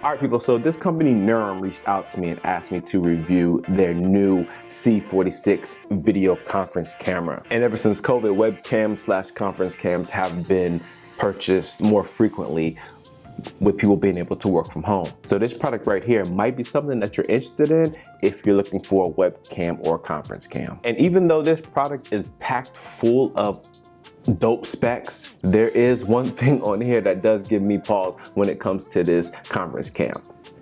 All right, people, so this company Nuroum reached out to me and asked me to review their new C46 video conference camera. And ever since COVID, webcam/conference cams have been purchased more frequently with people being able to work from home. So this product right here might be something that you're interested in if you're looking for a webcam or conference cam. And even though this product is packed full of dope specs, there is one thing on here that does give me pause when it comes to this conference cam.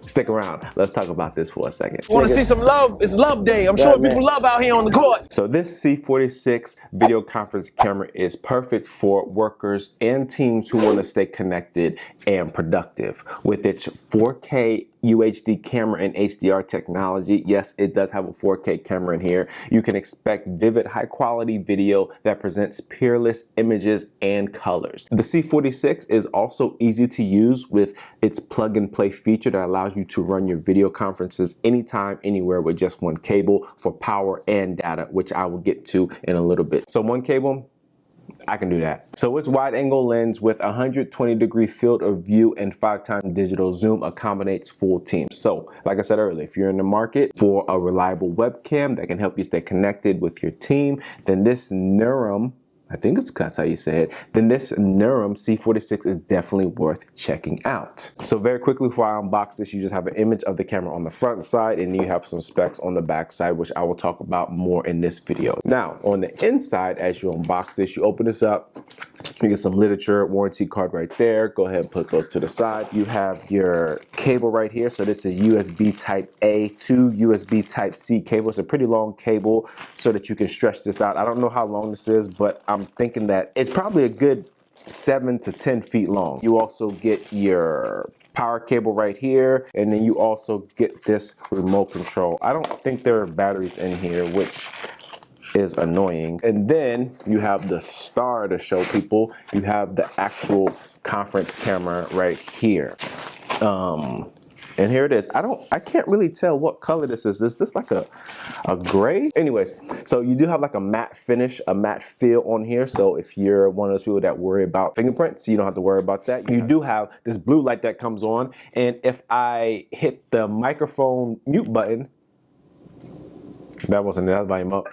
Stick around. Let's talk about this for a second. Want to see some love? It's love day. I'm showing people love out here on the court. So this C46 video conference camera is perfect for workers and teams who want to stay connected and productive. With its 4K UHD camera and HDR technology, yes, it does have a 4K camera in here. You can expect vivid, high quality video that presents peerless images and colors. The C46 is also easy to use with its plug and play feature that allows you to run your video conferences anytime, anywhere with just one cable for power and data, which I will get to in a little bit. So one cable, I can do that. So its wide angle lens with 120-degree field of view and 5x digital zoom accommodates full teams. So like I said earlier, if you're in the market for a reliable webcam that can help you stay connected with your team, then this Nuroum, I think that's how you say it, then this Nuroum C46 is definitely worth checking out. So very quickly before I unbox this, you just have an image of the camera on the front side and you have some specs on the back side, which I will talk about more in this video. Now, on the inside, as you unbox this, you open this up, you get some literature, warranty card right there. Go ahead and put those to the side. You have your cable right here. So this is USB type A to USB type C cable. It's a pretty long cable so that you can stretch this out. I don't know how long this is, but I'm thinking that it's probably a good 7 to 10 feet long. You also get your power cable right here, and then you also get this remote control. I don't think there are batteries in here, which is annoying. And then you have the star to show people. You have the actual conference camera right here. And here it is. I can't really tell what color this is. Is this like a gray? Anyways, so you do have like a matte finish, a matte feel on here. So if you're one of those people that worry about fingerprints, you don't have to worry about that. You do have this blue light that comes on. And if I hit the microphone mute button, that wasn't it, that was volume up.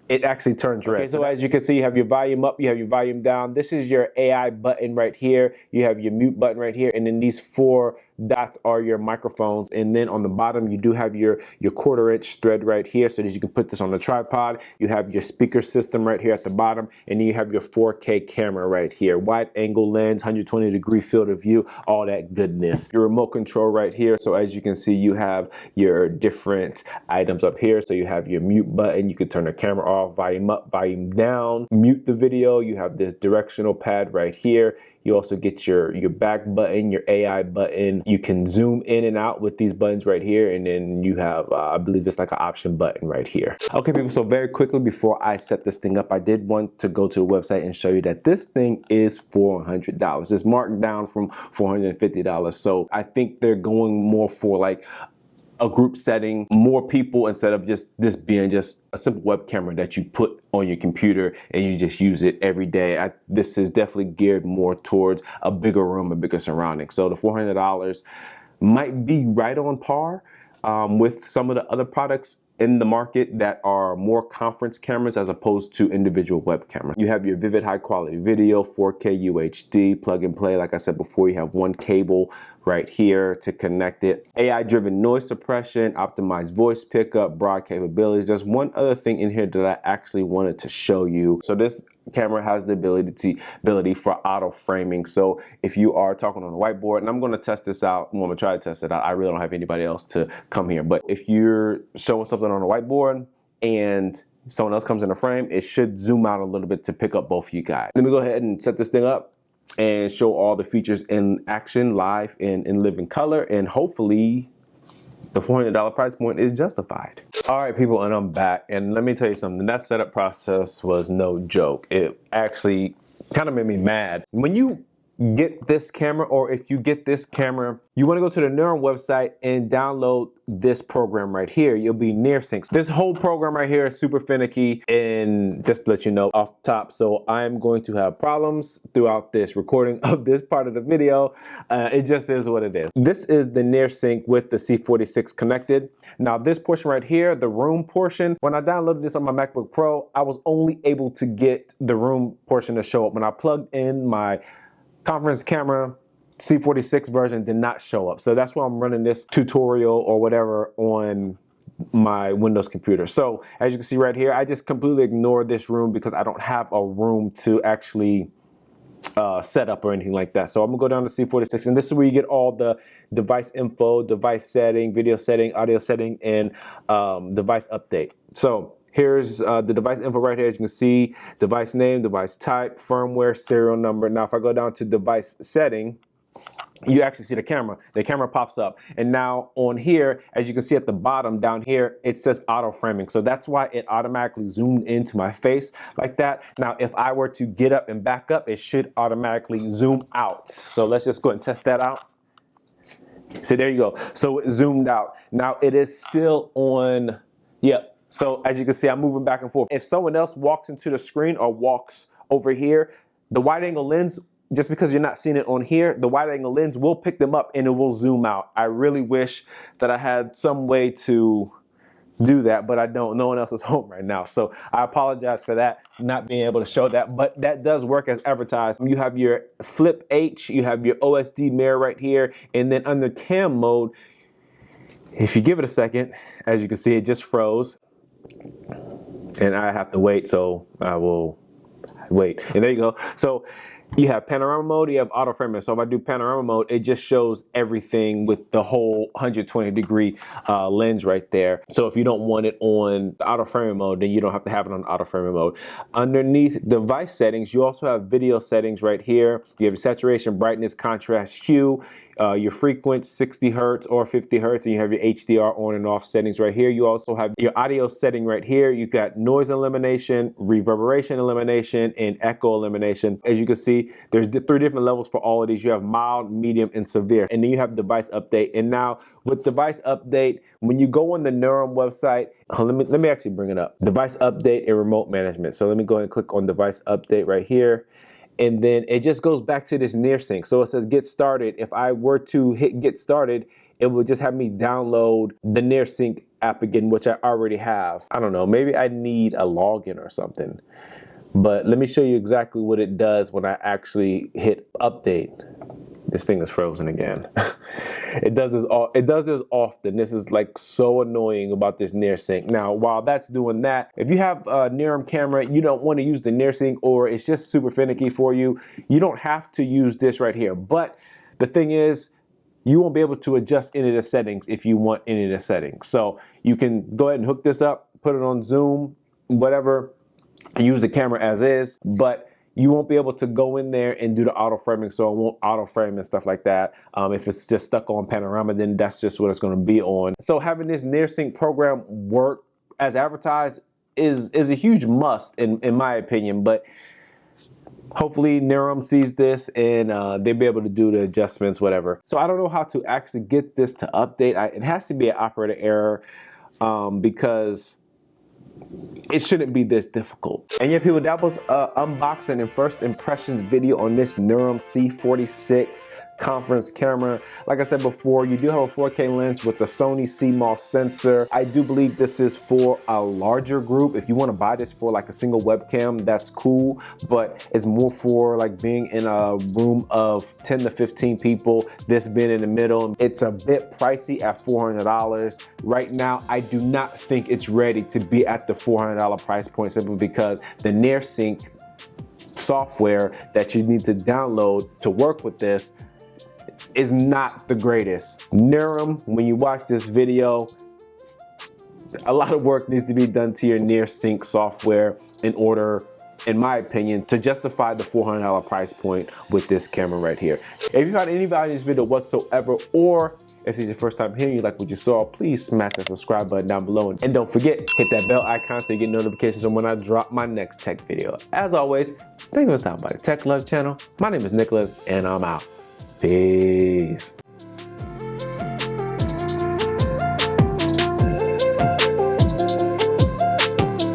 It actually turns red. Okay, so as you can see, you have your volume up, you have your volume down. This is your AI button right here. You have your mute button right here. And then these 4 dots are your microphones. And then on the bottom, you do have your 1/4-inch thread right here so that you can put this on the tripod. You have your speaker system right here at the bottom. And then you have your 4K camera right here. Wide angle lens, 120-degree field of view, all that goodness. Your remote control right here. So as you can see, you have your different items up here. So you have your mute button. You can turn the camera off, volume up, volume down, mute the video. You have this directional pad right here. You also get your back button, your AI button. You can zoom in and out with these buttons right here. And then you have, I believe it's like an option button right here. Okay, people, so very quickly before I set this thing up, I did want to go to the website and show you that this thing is $400. It's marked down from $450. So I think they're going more for like a group setting, more people, instead of just this being just a simple web camera that you put on your computer and you just use it every day. This is definitely geared more towards a bigger room, a bigger surrounding. So the $400 might be right on par with some of the other products in the market that are more conference cameras as opposed to individual web cameras. You have your vivid high quality video, 4K UHD, plug and play. Like I said before, you have one cable right here to connect it. AI driven noise suppression, optimized voice pickup, broad capabilities. There's one other thing in here that I actually wanted to show you. So this camera has the ability for auto framing. So if you are talking on a whiteboard, and I'm going to test this out, well, I'm going to try to test it out. I really don't have anybody else to come here, but if you're showing something on a whiteboard and someone else comes in the frame, it should zoom out a little bit to pick up both of you guys. Let me go ahead and set this thing up and show all the features in action, live and in living color, and hopefully the $400 price point is justified. All right, people, and I'm back. And let me tell you something, that setup process was no joke. It actually kind of made me mad. When you get this camera, or if you get this camera, you want to go to the Nuroum website and download this program right here. You'll be NearSync. This whole program right here is super finicky, and just to let you know off top, so I'm going to have problems throughout this recording of this part of the video. It just is what it is. This is the NearSync with the C46 connected. Now this portion right here, the room portion, when I downloaded this on my MacBook Pro, I was only able to get the room portion to show up. When I plugged in my conference camera, C46 version did not show up. So that's why I'm running this tutorial or whatever on my Windows computer. So as you can see right here, I just completely ignored this room because I don't have a room to actually set up or anything like that. So I'm gonna go down to C46, and this is where you get all the device info, device setting, video setting, audio setting, and device update. So here's the device info right here. As you can see, device name, device type, firmware, serial number. Now, if I go down to device setting, you actually see the camera. The camera pops up. And now on here, as you can see at the bottom down here, it says auto framing. So that's why it automatically zoomed into my face like that. Now, if I were to get up and back up, it should automatically zoom out. So let's just go ahead and test that out. So there you go. So it zoomed out. Now it is still on, yep. So as you can see, I'm moving back and forth. If someone else walks into the screen or walks over here, the wide angle lens, just because you're not seeing it on here, the wide angle lens will pick them up and it will zoom out. I really wish that I had some way to do that, but I don't. No one else is home right now. So I apologize for that, not being able to show that, but that does work as advertised. You have your Flip H, you have your OSD mirror right here, and then under cam mode, if you give it a second, as you can see, it just froze. And I have to wait, so I will wait. And there you go. So you have panorama mode, you have auto framing. So if I do panorama mode, it just shows everything with the whole 120-degree lens right there. So if you don't want it on the auto framing mode, then you don't have to have it on auto framing mode. Underneath device settings, you also have video settings right here. You have your saturation, brightness, contrast, hue, your frequency, 60 hertz or 50 hertz, and you have your HDR on and off settings right here. You also have your audio setting right here. You got noise elimination, reverberation elimination, and echo elimination. As you can see, there's 3 different levels for all of these. You have mild, medium, and severe. And then you have device update. And now with device update, when you go on the Nuroum website, let me actually bring it up. Device update and remote management. So let me go ahead and click on device update right here. And then it just goes back to this NearSync. So it says get started. If I were to hit get started, it would just have me download the NearSync app again, which I already have. I don't know, maybe I need a login or something. But let me show you exactly what it does when I actually hit update. This thing is frozen again. It does this often. This is like so annoying about this NearSync. Now, while that's doing that, if you have a Nuroum camera, you don't want to use the NearSync, or it's just super finicky for you, you don't have to use this right here. But the thing is, you won't be able to adjust any of the settings if you want any of the settings. So you can go ahead and hook this up, put it on zoom, whatever, use the camera as is, but you won't be able to go in there and do the auto framing, so it won't auto frame and stuff like that. If it's just stuck on panorama, then that's just what it's going to be on. So having this NearSync program work as advertised is a huge must in my opinion, but hopefully Nuroum sees this and they'll be able to do the adjustments, whatever. So I don't know how to actually get this to update. It has to be an operator error because it shouldn't be this difficult. And yeah, people, that was unboxing and first impressions video on this Nuroum C46 conference camera. Like I said before, you do have a 4K lens with the Sony CMOS sensor. I do believe this is for a larger group. If you want to buy this for like a single webcam, that's cool, but it's more for like being in a room of 10 to 15 people, this being in the middle. It's a bit pricey at $400. Right now, I do not think it's ready to be at the $400 price point, simply because the NearSync software that you need to download to work with this is not the greatest. Nuroum, when you watch this video, a lot of work needs to be done to your NearSync software in order in my opinion, to justify the $400 price point with this camera right here. If you found any value in this video whatsoever, or if this is your first time hearing you like what you saw, please smash that subscribe button down below. And don't forget, hit that bell icon so you get notifications on when I drop my next tech video. As always, thank you for stopping by the Tech Love channel. My name is Nicholas, and I'm out. Peace.